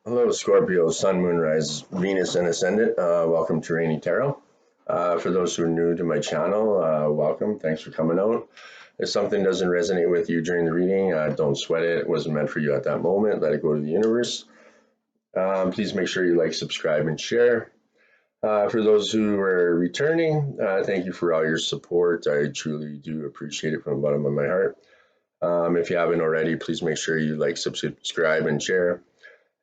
Hello, Scorpio, Sun, Moon, Rise, Venus, and Ascendant. Welcome to Rainy Tarot. For those who are new to my channel, welcome. Thanks for coming out. If something doesn't resonate with you during the reading, don't sweat it. It wasn't meant for you at that moment. Let it go to the universe. Please make sure you like, subscribe, and share. For those who are returning, thank you for all your support. I truly do appreciate it from the bottom of my heart. If you haven't already, please make sure you like, subscribe, and share.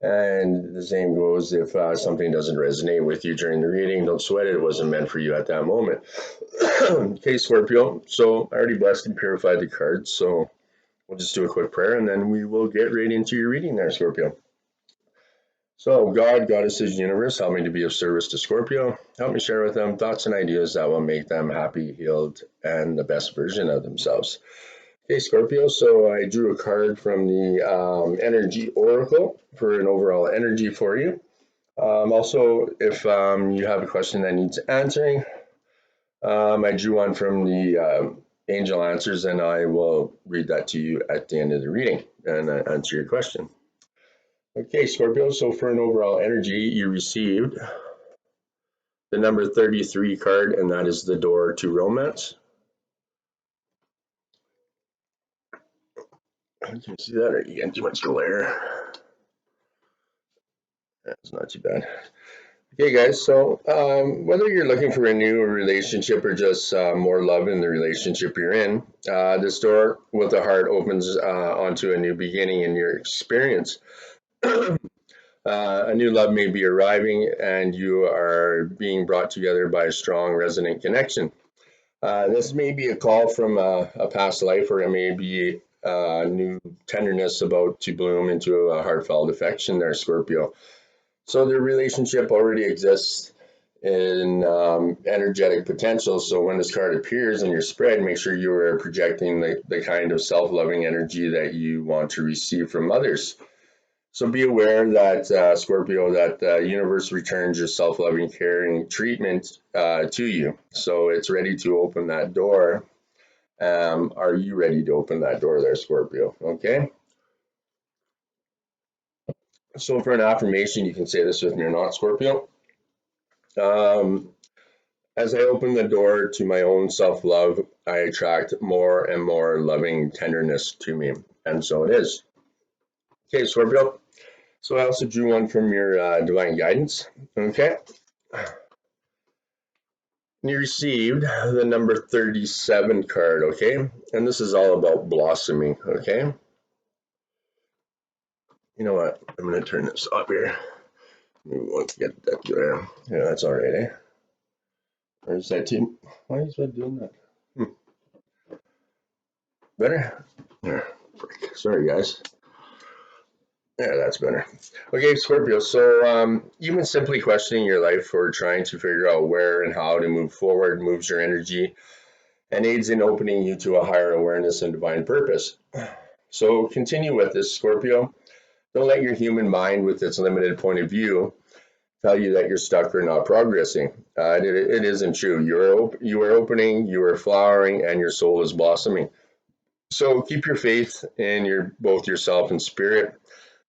And the same goes if something doesn't resonate with you during the reading, don't sweat it. It wasn't meant for you at that moment. Okay, Scorpio. So I already blessed and purified the cards. So we'll just do a quick prayer and then we will get right into your reading there, Scorpio. So God, Goddesses, Universe, help me to be of service to Scorpio. Help me share with them thoughts and ideas that will make them happy, healed, and the best version of themselves. Okay, Scorpio, so I drew a card from the Energy Oracle for an overall energy for you. Also, if you have a question that needs answering, I drew one from the Angel Answers, and I will read that to you at the end of the reading and answer your question. Okay, Scorpio, so for an overall energy, you received the number 33 card, and that is the door to romance. Can you see that, or are you getting too much glare? That's not too bad. Okay, guys, so whether you're looking for a new relationship or just more love in the relationship you're in, this door with a heart opens onto a new beginning in your experience. A new love may be arriving and you are being brought together by a strong resonant connection. This may be a call from a past life, or it may be new tenderness about to bloom into a heartfelt affection there, Scorpio. So the relationship already exists in energetic potential. So when this card appears in your spread, make sure you are projecting the kind of self-loving energy that you want to receive from others. So be aware that, Scorpio, that the universe returns your self-loving, caring treatment to you. So it's ready to open that door. Are you ready to open that door there, Scorpio? Okay. So for an affirmation, you can say this with me or not, Scorpio. As I open the door to my own self-love, I attract more and more loving tenderness to me. And so it is. Okay, Scorpio. So I also drew one from your divine guidance. Okay. You received the number 37 card. Okay. And this is all about blossoming. Okay. You know what? I'm going to turn this up here. We want to get that there. Yeah, that's all right, eh? Or is that too? Why is that doing that? Better? There. Sorry, guys. Yeah, that's better. Okay, Scorpio. So you've been simply questioning your life or trying to figure out where and how to move forward, moves your energy, and aids in opening you to a higher awareness and divine purpose. So continue with this, Scorpio. Don't let your human mind, with its limited point of view, tell you that you're stuck or not progressing. It isn't true. You are opening, you are flowering, and your soul is blossoming. So keep your faith in both yourself and spirit.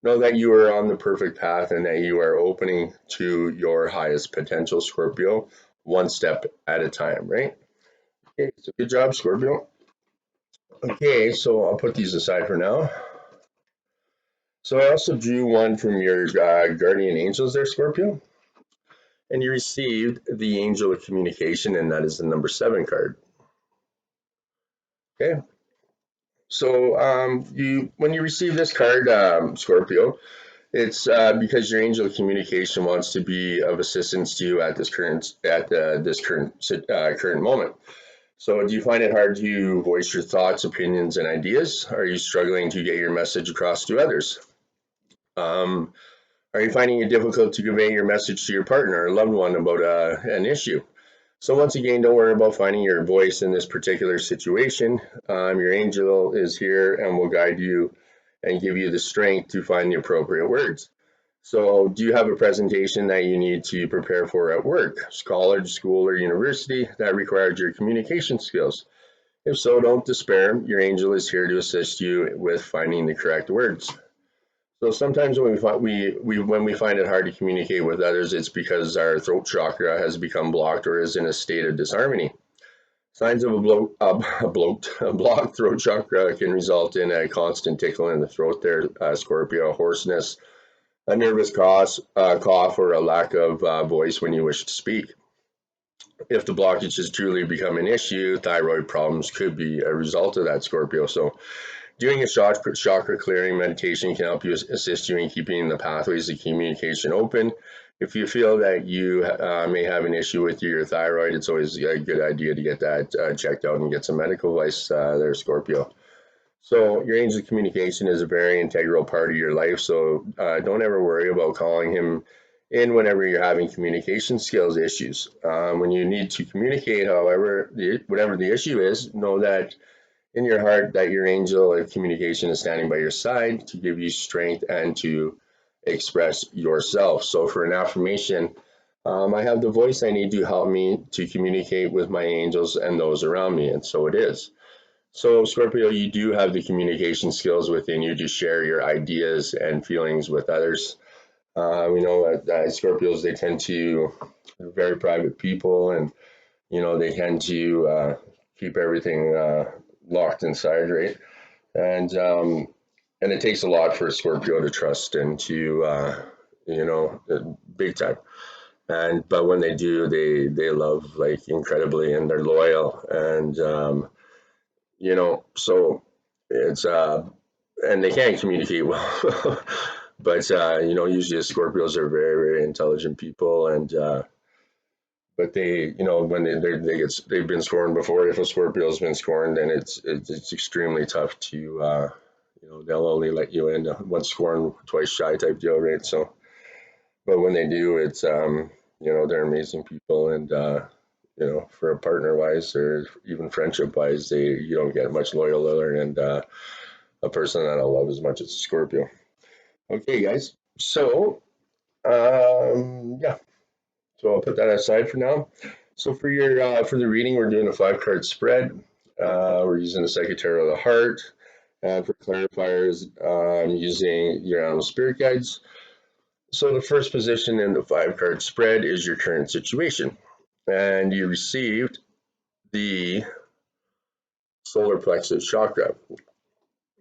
Know that you are on the perfect path and that you are opening to your highest potential, Scorpio, one step at a time, right? Okay, so good job, Scorpio. Okay, so I'll put these aside for now. So I also drew one from your guardian angels there, Scorpio. And you received the angel of communication, and that is the number 7 card. Okay. So when you receive this card, Scorpio, it's because your angel of communication wants to be of assistance to you at this current moment. So do you find it hard to voice your thoughts, opinions, and ideas? Are you struggling to get your message across to others? Are you finding it difficult to convey your message to your partner or loved one about an issue? So once again, don't worry about finding your voice in this particular situation. Your angel is here and will guide you and give you the strength to find the appropriate words. So do you have a presentation that you need to prepare for at work, college, school, or university that requires your communication skills? If so, don't despair. Your angel is here to assist you with finding the correct words. So sometimes when we find it hard to communicate with others, it's because our throat chakra has become blocked or is in a state of disharmony. Signs of a blocked throat chakra can result in a constant tickle in the throat there, Scorpio, hoarseness, a nervous cough, or a lack of voice when you wish to speak. If the blockage has truly become an issue, thyroid problems could be a result of that, Scorpio. So doing a chakra clearing meditation can help you assist you in keeping the pathways of communication open. If you feel that you may have an issue with your thyroid, it's always a good idea to get that checked out and get some medical advice there, Scorpio. So your angel communication is a very integral part of your life. So don't ever worry about calling him in whenever you're having communication skills issues. When you need to communicate, however, whatever the issue is, know that in your heart that your angel of communication is standing by your side to give you strength and to express yourself. So for an affirmation, I have the voice I need to help me to communicate with my angels and those around me, and so it is. So Scorpio, you do have the communication skills within you to share your ideas and feelings with others. We know that Scorpios, they tend to, they're very private people, and they tend to keep everything locked inside, right? And it takes a lot for a Scorpio to trust and to big time. But when they do, they love like incredibly, and they're loyal, and so it's and they can communicate well. But usually Scorpios are very, very intelligent people, and but when they've been scorned before. If a Scorpio's been scorned, then it's extremely tough to they'll only let you in once scorned, twice shy type deal, right? So, but when they do, it's they're amazing people, and for a partner wise or even friendship wise, you don't get much loyaler and a person that I love as much as a Scorpio. Okay, guys. So, yeah. So I'll put that aside for now. So for the reading, we're doing a 5-card spread. We're using the Secretary of the Heart. And for clarifiers, I'm using your animal spirit guides. So the first position in the 5-card spread is your current situation. And you received the solar plexus chakra.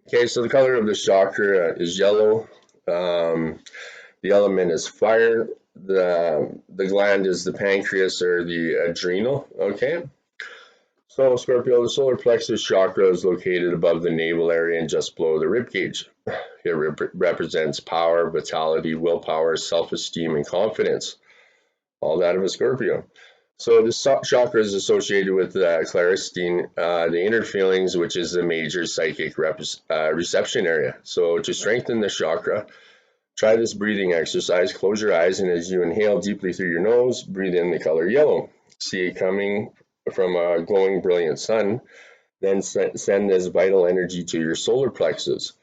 Okay, so the color of this chakra is yellow. The element is fire. The gland is the pancreas or the adrenal. Okay. So Scorpio, the solar plexus chakra is located above the navel area and just below the rib cage. It represents power, vitality, willpower, self-esteem, and confidence. All that of a Scorpio. So this chakra is associated with claristin, the inner feelings, which is the major psychic reception area. So to strengthen the chakra, try this breathing exercise. Close your eyes, and as you inhale deeply through your nose, breathe in the color yellow. See it coming from a glowing, brilliant sun. Then send this vital energy to your solar plexus.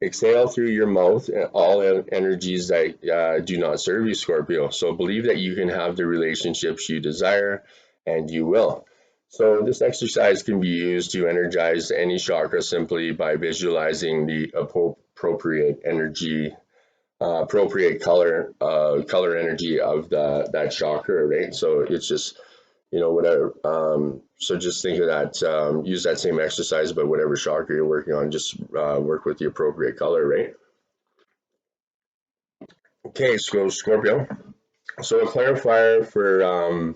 Exhale through your mouth all energies that do not serve you, Scorpio. So believe that you can have the relationships you desire, and you will. So this exercise can be used to energize any chakra simply by visualizing the appropriate energy, appropriate color energy of that chakra, right? So it's just whatever. So just think of that. Use that same exercise, but whatever chakra you're working on, just work with the appropriate color, right? Okay, so Scorpio. So a clarifier for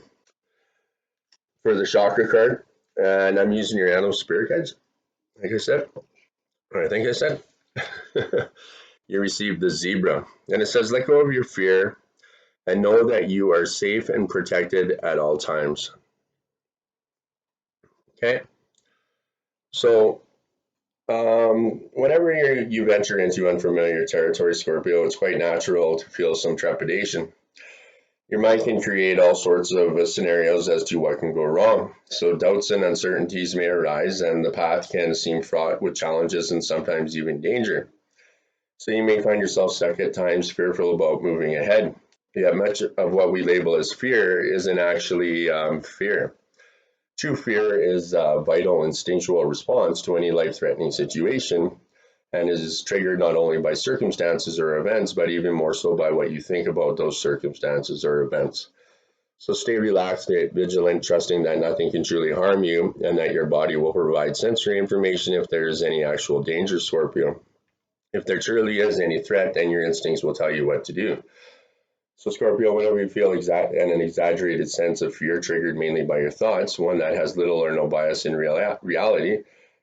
the chakra card, and I'm using your animal spirit guides, like I said. Or I think I said. You received the zebra, and it says, "Let go of your fear and know that you are safe and protected at all times." Okay, so whenever you venture into unfamiliar territory, Scorpio, it's quite natural to feel some trepidation. Your mind can create all sorts of scenarios as to what can go wrong. So doubts and uncertainties may arise, and the path can seem fraught with challenges and sometimes even danger. So you may find yourself stuck at times, fearful about moving ahead. Yet much of what we label as fear isn't actually fear. True fear is a vital instinctual response to any life-threatening situation, and is triggered not only by circumstances or events, but even more so by what you think about those circumstances or events. So stay relaxed, stay vigilant, trusting that nothing can truly harm you and that your body will provide sensory information if there is any actual danger, Scorpio. If there truly is any threat, then your instincts will tell you what to do. So Scorpio, whenever you feel an exaggerated sense of fear triggered mainly by your thoughts, one that has little or no bias in reality,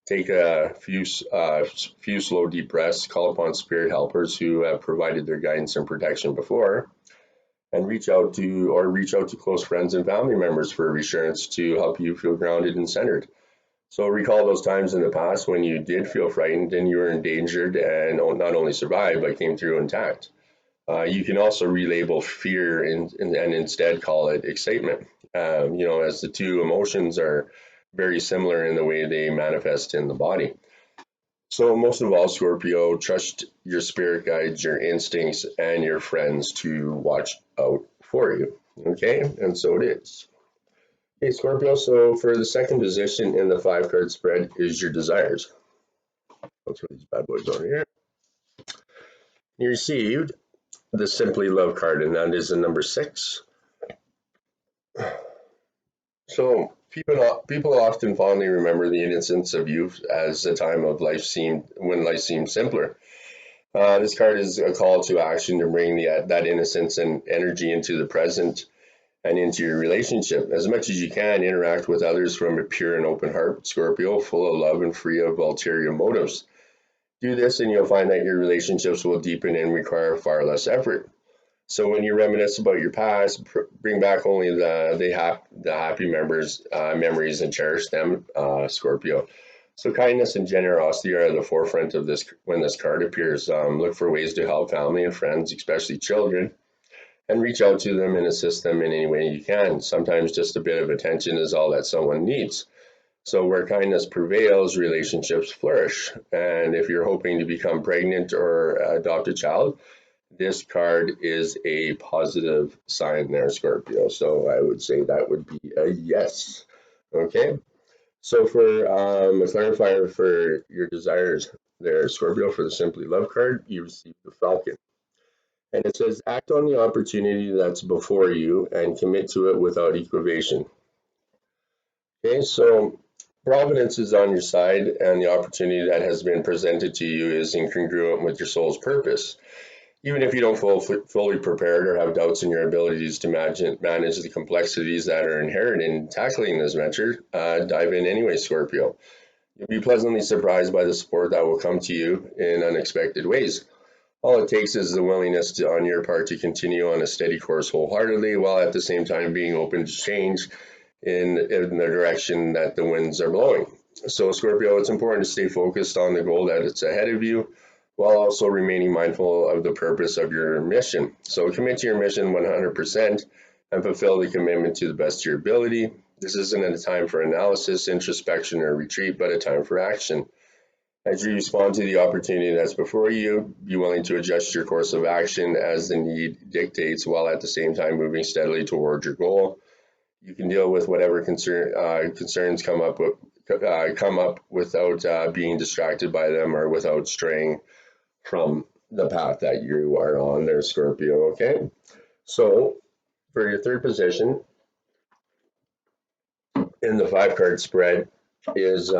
take a few slow deep breaths, call upon spirit helpers who have provided their guidance and protection before, and reach out to close friends and family members for reassurance to help you feel grounded and centered. So recall those times in the past when you did feel frightened and you were endangered and not only survived but came through intact. You can also relabel fear and instead call it excitement, as the two emotions are very similar in the way they manifest in the body. So most of all, Scorpio, trust your spirit guides, your instincts, and your friends to watch out for you. Okay, and so it is. Okay, Scorpio, so for the second position in the 5-card spread is your desires. Let's put these bad boys on here. You received the Simply Love card, and that is the number 6. So people often fondly remember the innocence of youth as a time of when life seemed simpler. This card is a call to action to bring that innocence and energy into the present and into your relationship. As much as you can, interact with others from a pure and open heart, Scorpio, full of love and free of ulterior motives. Do this and you'll find that your relationships will deepen and require far less effort. So when you reminisce about your past, bring back only the happy memories and cherish them, Scorpio. So kindness and generosity are at the forefront of this when this card appears. Look for ways to help family and friends, especially children, and reach out to them and assist them in any way you can. Sometimes just a bit of attention is all that someone needs. So where kindness prevails, relationships flourish. And if you're hoping to become pregnant or adopt a child, this card is a positive sign there, Scorpio. So I would say that would be a yes. Okay. So for a clarifier for your desires there, Scorpio, for the Simply Love card, you receive the Falcon. And it says, act on the opportunity that's before you and commit to it without equivation. Okay, so Providence is on your side, and the opportunity that has been presented to you is incongruent with your soul's purpose. Even if you don't feel fully prepared or have doubts in your abilities to manage the complexities that are inherent in tackling this venture, dive in anyway, Scorpio. You'll be pleasantly surprised by the support that will come to you in unexpected ways. All it takes is the willingness on your part to continue on a steady course wholeheartedly, while at the same time being open to change in the direction that the winds are blowing. So Scorpio, it's important to stay focused on the goal that it's ahead of you, while also remaining mindful of the purpose of your mission. So commit to your mission 100% and fulfill the commitment to the best of your ability. This isn't a time for analysis, introspection, or retreat, but a time for action. As you respond to the opportunity that's before you, be willing to adjust your course of action as the need dictates, while at the same time moving steadily towards your goal. You can deal with whatever concerns come up without being distracted by them or without straying from the path that you are on there, Scorpio. Okay, so for your third position in the 5-card spread is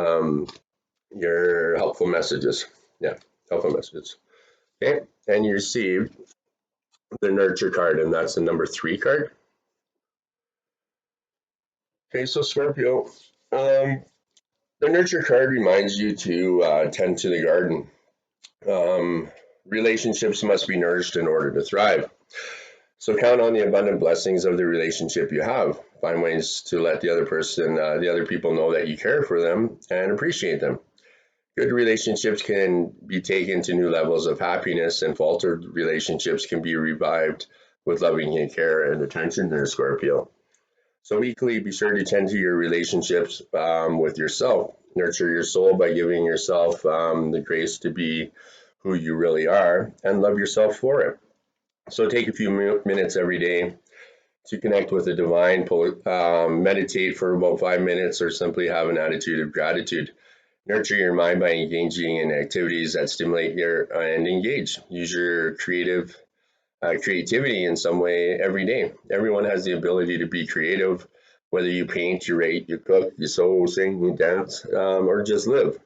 your helpful messages. Yeah, helpful messages. Okay, and you received the Nurture card, and that's the number 3 card. Okay, so Scorpio, the Nurture card reminds you to tend to the garden. Relationships must be nourished in order to thrive. So count on the abundant blessings of the relationship you have. Find ways to let the other people know that you care for them and appreciate them. Good relationships can be taken to new levels of happiness, and faltered relationships can be revived with loving care and attention there, Scorpio. So equally, be sure to tend to your relationships with yourself. Nurture your soul by giving yourself the grace to be who you really are, and love yourself for it. So take a few minutes every day to connect with the divine, meditate for about 5 minutes, or simply have an attitude of gratitude. Nurture your mind by engaging in activities that stimulate your and engage. Use your creativity in some way every day. Everyone has the ability to be creative, whether you paint, you write, you cook, you sew, sing, you dance, or just live.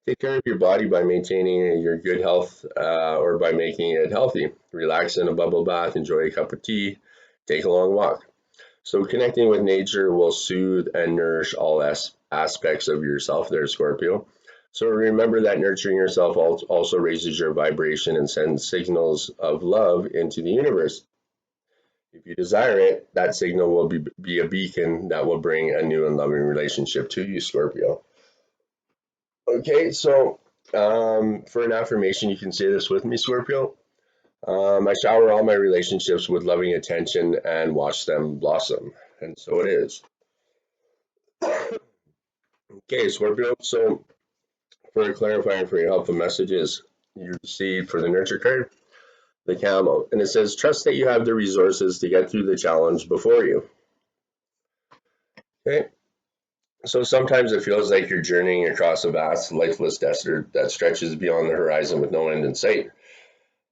Take care of your body by maintaining your good health or by making it healthy. Relax in a bubble bath, enjoy a cup of tea, take a long walk. So connecting with nature will soothe and nourish all aspects of yourself there, Scorpio. So remember that nurturing yourself also raises your vibration and sends signals of love into the universe. If you desire it, that signal will be a beacon that will bring a new and loving relationship to you, Scorpio. Okay, so for an affirmation, you can say this with me, Scorpio. I shower all my relationships with loving attention and watch them blossom. And so it is. Okay, Scorpio. So for clarifying for your helpful messages, you received for the nurture card, the camel. And it says, trust that you have the resources to get through the challenge before you. Okay. So sometimes it feels like you're journeying across a vast, lifeless desert that stretches beyond the horizon with no end in sight.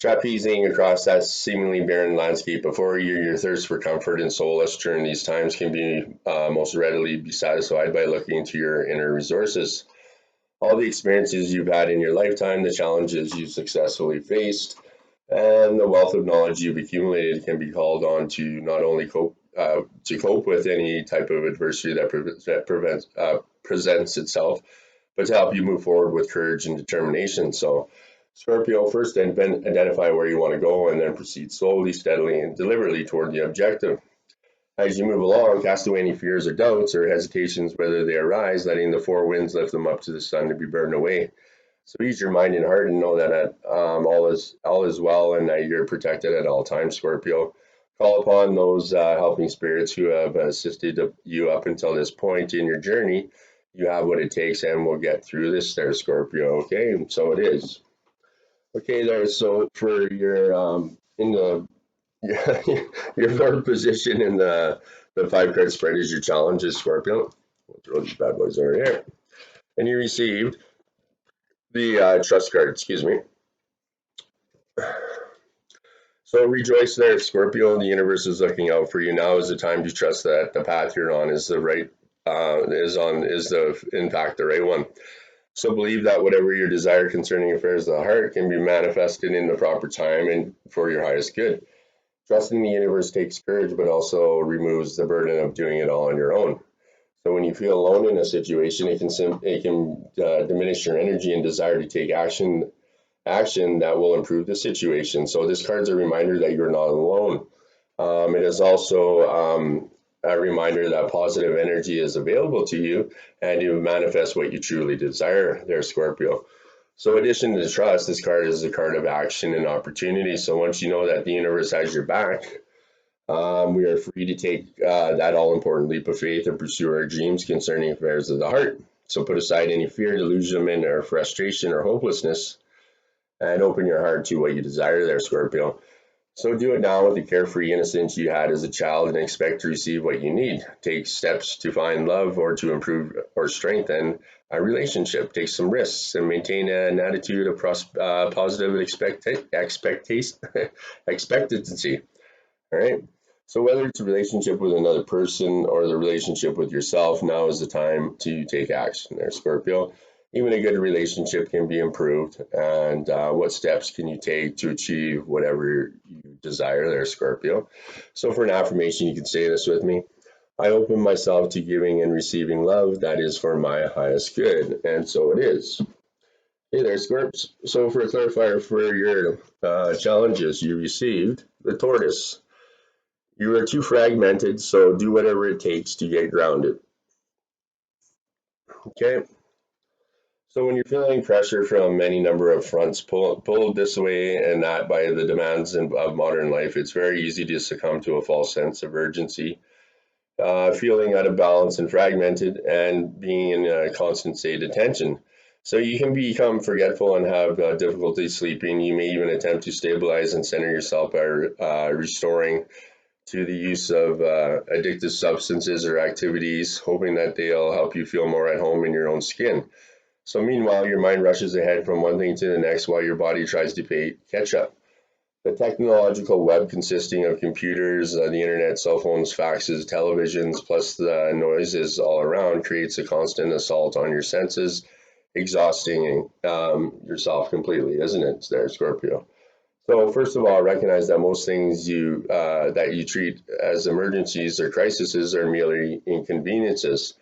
Trapezing across that seemingly barren landscape before you, your thirst for comfort and solace during these times can be most readily be satisfied by looking to your inner resources. All the experiences you've had in your lifetime, the challenges you've successfully faced, and the wealth of knowledge you've accumulated can be called on to not only cope with any type of adversity that presents itself, but to help you move forward with courage and determination. So, Scorpio, first identify where you want to go and then proceed slowly, steadily, and deliberately toward the objective. As you move along, cast away any fears or doubts or hesitations, whether they arise, letting the four winds lift them up to the sun to be burned away. So ease your mind and heart and know that all is well and that you're protected at all times, Scorpio. Call upon those helping spirits who have assisted you up until this point in your journey. You have what it takes and we'll get through this there, Scorpio. Okay, and so it is. Okay, there. So for your in the your third position in the five card spread is your challenges, Scorpio. We'll throw these bad boys over here. And you received the trust card, excuse me. So rejoice there, Scorpio. The universe is looking out for you. Now is the time to trust that the path you're on is the right in fact the right one. So believe that whatever your desire concerning affairs of the heart can be manifested in the proper time and for your highest good. Trusting the universe takes courage, but also removes the burden of doing it all on your own. So when you feel alone in a situation, it can diminish your energy and desire to take action that will improve the situation. So this card's a reminder that you're not alone. It is also a reminder that positive energy is available to you and you manifest what you truly desire there, Scorpio. So in addition to trust, this card is a card of action and opportunity. So once you know that the universe has your back, we are free to take that all-important leap of faith and pursue our dreams concerning affairs of the heart. So put aside any fear, delusion, or frustration or hopelessness and open your heart to what you desire there, Scorpio. So do it now with the carefree innocence you had as a child and expect to receive what you need. Take steps to find love or to improve or strengthen a relationship. Take some risks and maintain an attitude of positive expectancy. All right. So whether it's a relationship with another person or the relationship with yourself, now is the time to take action there, Scorpio. Even a good relationship can be improved. And what steps can you take to achieve whatever you desire there, Scorpio? So for an affirmation, you can say this with me. I open myself to giving and receiving love that is for my highest good. And so it is. Hey there, Scorps. So for a clarifier for your challenges, you received the tortoise. You are too fragmented, so do whatever it takes to get grounded. Okay. So when you're feeling pressure from any number of fronts, pulled this way and that by the demands of modern life, it's very easy to succumb to a false sense of urgency, feeling out of balance and fragmented, and being in a constant state of tension. So you can become forgetful and have difficulty sleeping. You may even attempt to stabilize and center yourself by restoring to the use of addictive substances or activities, hoping that they'll help you feel more at home in your own skin. So meanwhile, your mind rushes ahead from one thing to the next while your body tries to catch up. The technological web consisting of computers, the internet, cell phones, faxes, televisions, plus the noises all around creates a constant assault on your senses, exhausting yourself completely, isn't it, there, Scorpio? So first of all, recognize that most things that you treat as emergencies or crises are merely inconveniences.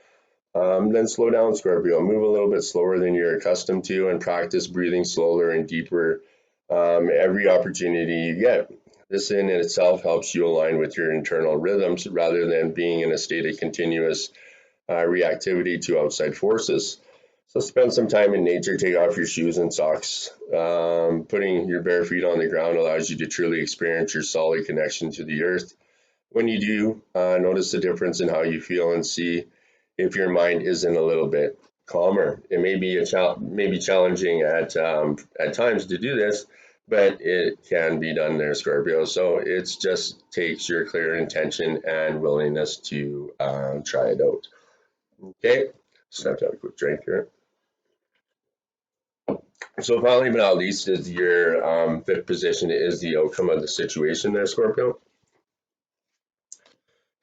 Then slow down, Scorpio. Move a little bit slower than you're accustomed to and practice breathing slower and deeper every opportunity you get. This in itself helps you align with your internal rhythms rather than being in a state of continuous reactivity to outside forces. So spend some time in nature, take off your shoes and socks. Putting your bare feet on the ground allows you to truly experience your solid connection to the earth. When you do, notice the difference in how you feel and see if your mind isn't a little bit calmer. It may be challenging at times to do this, but it can be done there, Scorpio. So it just takes your clear intention and willingness to try it out. Okay, just have to have a quick drink here. So finally, but not least, is your fifth position is the outcome of the situation there, Scorpio.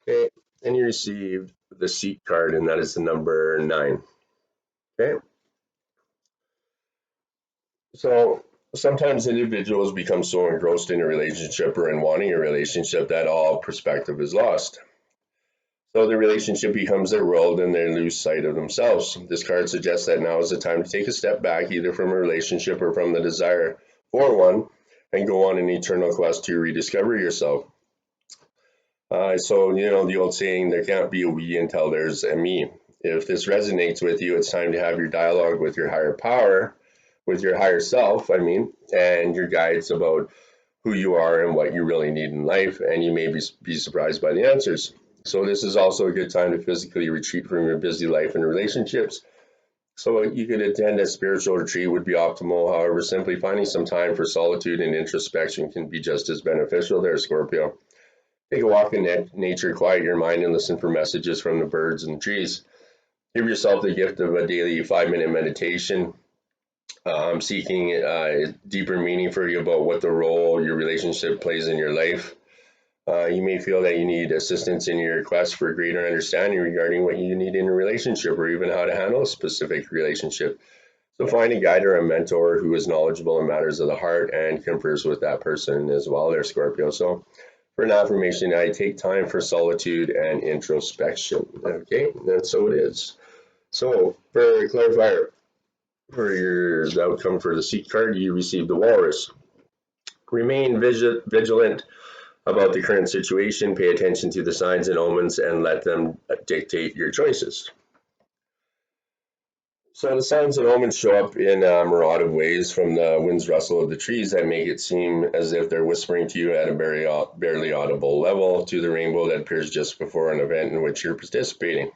Okay, and you received the seat card, and that is the number 9. Okay, so sometimes individuals become so engrossed in a relationship or in wanting a relationship that all perspective is lost. So the relationship becomes their world and they lose sight of themselves. This card suggests that now is the time to take a step back, either from a relationship or from the desire for one, and go on an eternal quest to rediscover yourself. So, the old saying, there can't be a we until there's a me. If this resonates with you, it's time to have your dialogue with your higher power, with your higher self, and your guides about who you are and what you really need in life, and you may be surprised by the answers. So this is also a good time to physically retreat from your busy life and relationships. So you could attend a spiritual retreat would be optimal. However, simply finding some time for solitude and introspection can be just as beneficial there, Scorpio. Take a walk in nature, quiet your mind, and listen for messages from the birds and trees. Give yourself the gift of a daily 5-minute meditation, seeking deeper meaning for you about what the role your relationship plays in your life. You may feel that you need assistance in your quest for greater understanding regarding what you need in a relationship or even how to handle a specific relationship. So find a guide or a mentor who is knowledgeable in matters of the heart and converse with that person as well there, Scorpio. So for an affirmation, I take time for solitude and introspection. Okay, that's so it is. So for a clarifier, for your outcome for the seat card, you received the walrus. Remain vigilant about the current situation, pay attention to the signs and omens, and let them dictate your choices. So the signs and omens show up in a myriad of ways, from the wind's rustle of the trees that make it seem as if they're whispering to you at a barely audible level, to the rainbow that appears just before an event in which you're participating.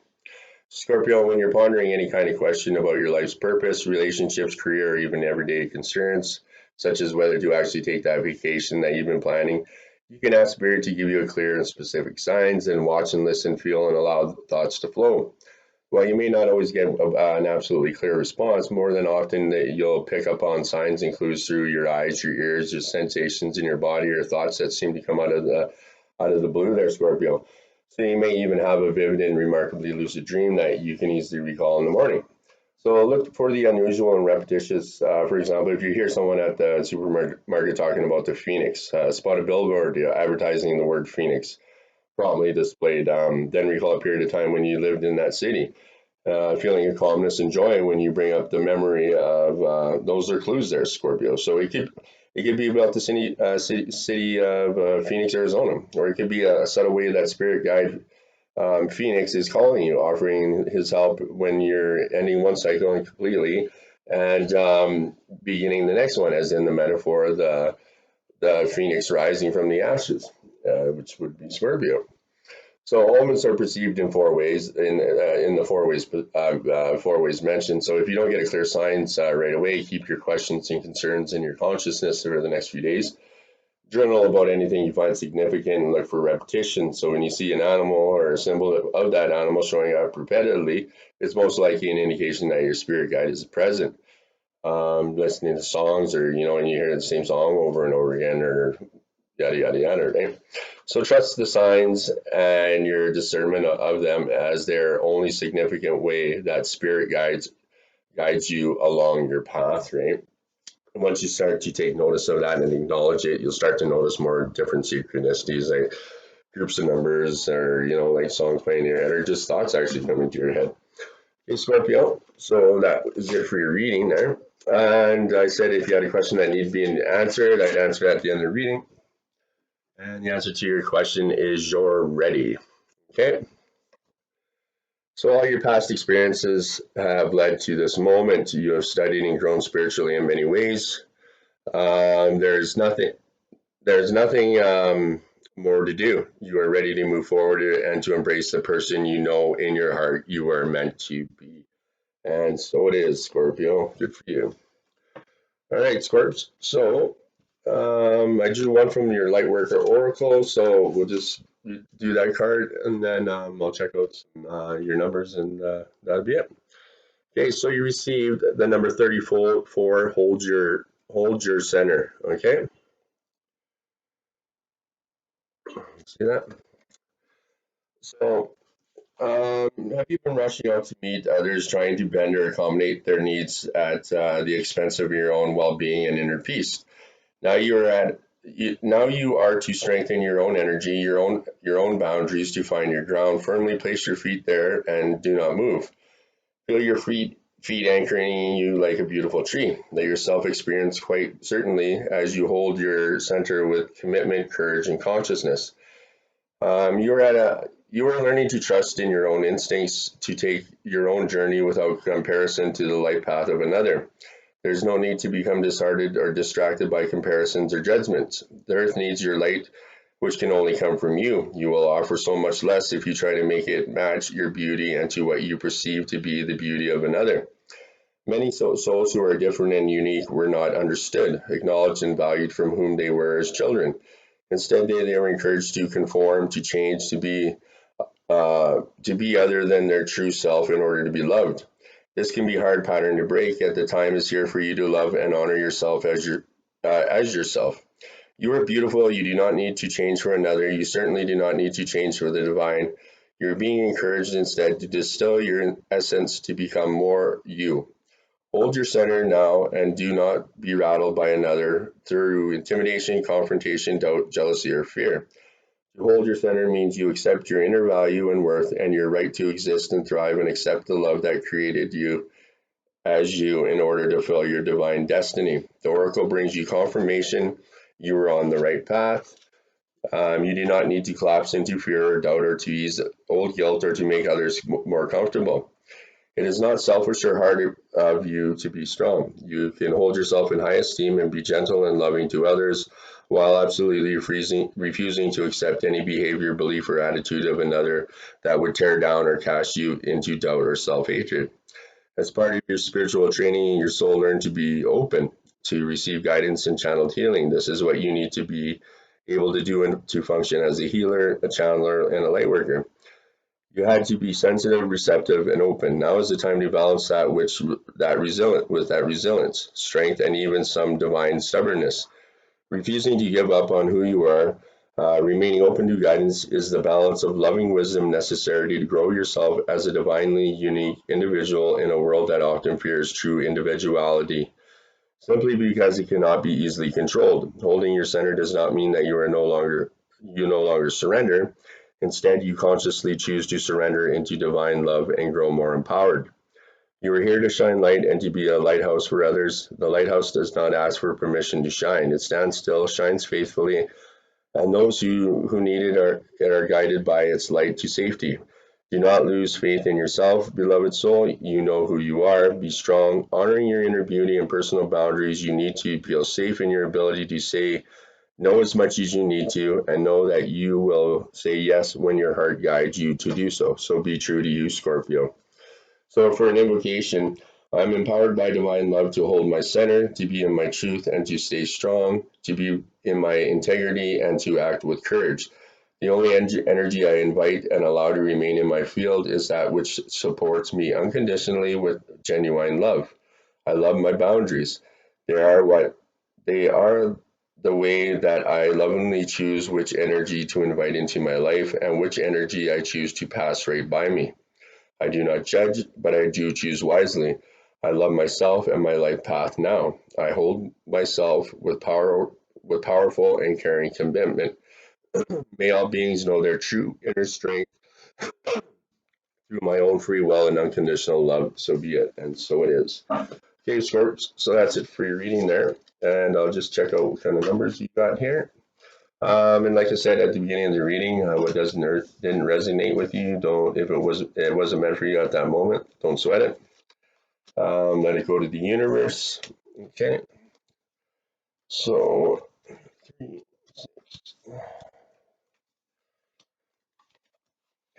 Scorpio, when you're pondering any kind of question about your life's purpose, relationships, career, or even everyday concerns, such as whether to actually take that vacation that you've been planning, you can ask Spirit to give you a clear and specific signs, and watch and listen, feel, and allow thoughts to flow. While you may not always get an absolutely clear response, more than often you'll pick up on signs and clues through your eyes, your ears, your sensations in your body, or thoughts that seem to come out of the blue there, Scorpio. So you may even have a vivid and remarkably lucid dream that you can easily recall in the morning. So look for the unusual and repetitious. For example, if you hear someone at the supermarket talking about the phoenix, spot a billboard advertising the word phoenix prominently displayed. Then recall a period of time when you lived in that city, feeling a calmness and joy when you bring up the memory of those are clues there, Scorpio. So it could be about the city of Phoenix, Arizona, or it could be a subtle way that spirit guide Phoenix is calling you, offering his help when you're ending one cycle completely and beginning the next one, as in the metaphor of the phoenix rising from the ashes, which would be Scorpio. So omens are perceived in 4 ways, in the 4 ways mentioned. So if you don't get a clear sign right away, keep your questions and concerns in your consciousness over the next few days. Journal about anything you find significant and look for repetition. So when you see an animal or a symbol of that animal showing up repetitively, it's most likely an indication that your spirit guide is present. Listening to songs, or when you hear the same song over and over again, or yada yada yada, right? So trust the signs and your discernment of them as their only significant way that spirit guides you along your path, right? Once you start to take notice of that and acknowledge it, you'll start to notice more different synchronicities, like groups of numbers, or like songs playing in your head, or just thoughts actually coming to your head. Okay, Scorpio. So that is it for your reading there. And I said if you had a question that needed to be answered, I'd answer it at the end of the reading. And the answer to your question is you're ready. Okay. So all your past experiences have led to this moment. You have studied and grown spiritually in many ways. There's nothing more to do. You are ready to move forward and to embrace the person you know in your heart you are meant to be. And so it is, Scorpio. Good for you. All right, Scorps. So I drew one from your Lightworker Oracle. So we'll just do that card, and then I'll check out some, your numbers, and that'll be it. Okay, so you received the number 34. Hold your center. Okay, see that? So have you been rushing out to meet others, trying to bend or accommodate their needs at the expense of your own well-being and inner peace? Now you are to strengthen your own energy, your own boundaries, to find your ground. Firmly place your feet there and do not move. Feel your feet anchoring you like a beautiful tree. Let yourself experience quite certainly as you hold your center with commitment, courage, and consciousness. You are learning to trust in your own instincts, to take your own journey without comparison to the light path of another. There's no need to become disheartened or distracted by comparisons or judgments. The earth needs your light, which can only come from you. You will offer so much less if you try to make it match your beauty and to what you perceive to be the beauty of another. Many souls who are different and unique were not understood, acknowledged, and valued from whom they were as children. Instead, they were encouraged to conform, to change, to be other than their true self in order to be loved. This can be a hard pattern to break, yet the time is here for you to love and honor yourself as yourself. You are beautiful. You do not need to change for another. You certainly do not need to change for the divine. You're being encouraged instead to distill your essence to become more you. Hold your center now and do not be rattled by another through intimidation, confrontation, doubt, jealousy, or fear. To hold your center means you accept your inner value and worth and your right to exist and thrive, and accept the love that created you as you in order to fulfill your divine destiny. The oracle brings you confirmation you are on the right path. You do not need to collapse into fear or doubt, or to ease old guilt, or to make others more comfortable. It is not selfish or hard of you to be strong. You can hold yourself in high esteem and be gentle and loving to others, while absolutely refusing to accept any behavior, belief, or attitude of another that would tear down or cast you into doubt or self-hatred. As part of your spiritual training, your soul learned to be open to receive guidance and channeled healing. This is what you need to be able to do and to function as a healer, a channeler, and a light worker. You had to be sensitive, receptive, and open. Now is the time to balance that resilience, strength, and even some divine stubbornness. Refusing to give up on who you are, remaining open to guidance, is the balance of loving wisdom necessary to grow yourself as a divinely unique individual in a world that often fears true individuality, simply because it cannot be easily controlled. Holding your center does not mean that you no longer surrender. Instead, you consciously choose to surrender into divine love and grow more empowered. You are here to shine light and to be a lighthouse for others. The lighthouse does not ask for permission to shine. It stands still, shines faithfully, and those who need it are guided by its light to safety. Do not lose faith in yourself, beloved soul. You know who you are. Be strong, honoring your inner beauty and personal boundaries. You need to feel safe in your ability to say no as much as you need to, and know that you will say yes when your heart guides you to do so. So be true to you, Scorpio. So for an invocation, I'm empowered by divine love to hold my center, to be in my truth and to stay strong, to be in my integrity and to act with courage. The only energy I invite and allow to remain in my field is that which supports me unconditionally with genuine love. I love my boundaries. They are what they are the way that I lovingly choose which energy to invite into my life and which energy I choose to pass right by me. I do not judge, but I do choose wisely. I love myself and my life path now. I hold myself with powerful and caring commitment. May all beings know their true inner strength through my own free will and unconditional love. So be it, and so it is. Okay, Scorps, so that's it for your reading there. And I'll just check out what kind of numbers you got here. And like I said at the beginning of the reading, what doesn't or didn't resonate with you, don't. If it wasn't meant for you at that moment, don't sweat it. Let it go to the universe. Okay. So 3, 6.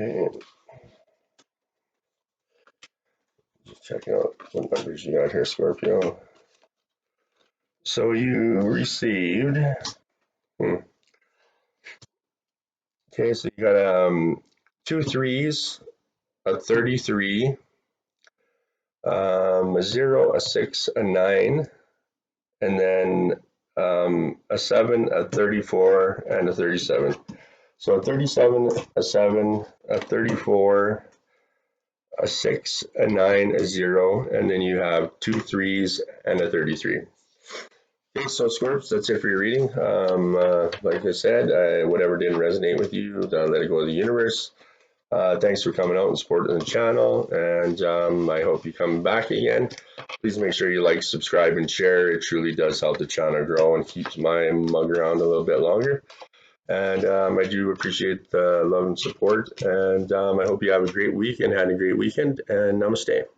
Okay. Just checking out what numbers you got here, Scorpio. So you received. Okay, so you got 2 3s, a 33, a 0, a 6, a 9, and then a 7, a 34, and a 37. So a 37, a 7, a 34, a 6, a 9, a 0, and then you have 2 3s and a 33. Okay, so Scorps, that's it for your reading. Like I said, whatever didn't resonate with you, let it go to the universe. Thanks for coming out and supporting the channel, and I hope you come back again. Please make sure you like, subscribe, and share. It truly does help the channel grow and keeps my mug around a little bit longer. And I do appreciate the love and support, and I hope you have a great week and had a great weekend, and namaste.